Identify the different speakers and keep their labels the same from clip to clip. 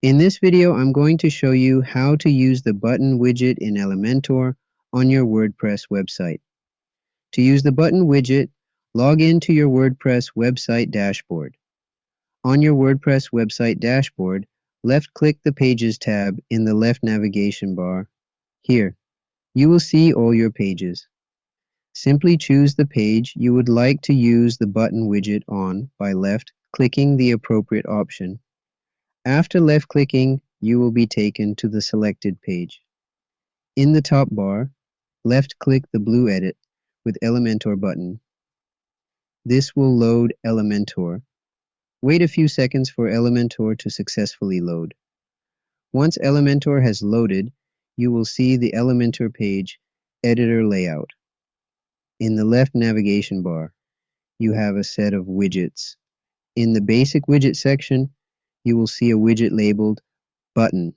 Speaker 1: In this video, I'm going to show you how to use the button widget in Elementor on your WordPress website. To use the button widget, log into your WordPress website dashboard. On your WordPress website dashboard, left-click the Pages tab in the left navigation bar. Here, you will see all your pages. Simply choose the page you would like to use the button widget on by left-clicking the appropriate option. After left-clicking, you will be taken to the selected page. In the top bar, left-click the blue Edit with Elementor button. This will load Elementor. Wait a few seconds for Elementor to successfully load. Once Elementor has loaded, you will see the Elementor page editor layout. In the left navigation bar, you have a set of widgets. In the basic widget section, you will see a widget labeled Button.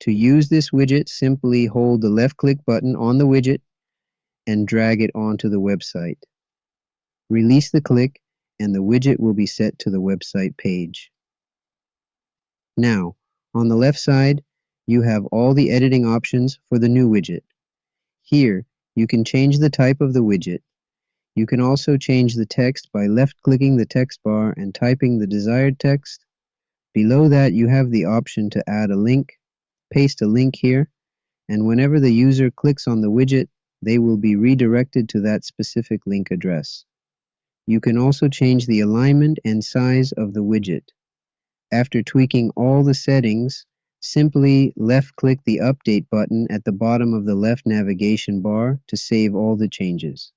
Speaker 1: To use this widget, simply hold the left-click button on the widget and drag it onto the website. Release the click and the widget will be set to the website page. Now, on the left side, you have all the editing options for the new widget. Here, you can change the type of the widget. You can also change the text by left-clicking the text bar and typing the desired text. Below that, you have the option to add a link. Paste a link here, and whenever the user clicks on the widget, they will be redirected to that specific link address. You can also change the alignment and size of the widget. After tweaking all the settings, simply left-click the Update button at the bottom of the left navigation bar to save all the changes.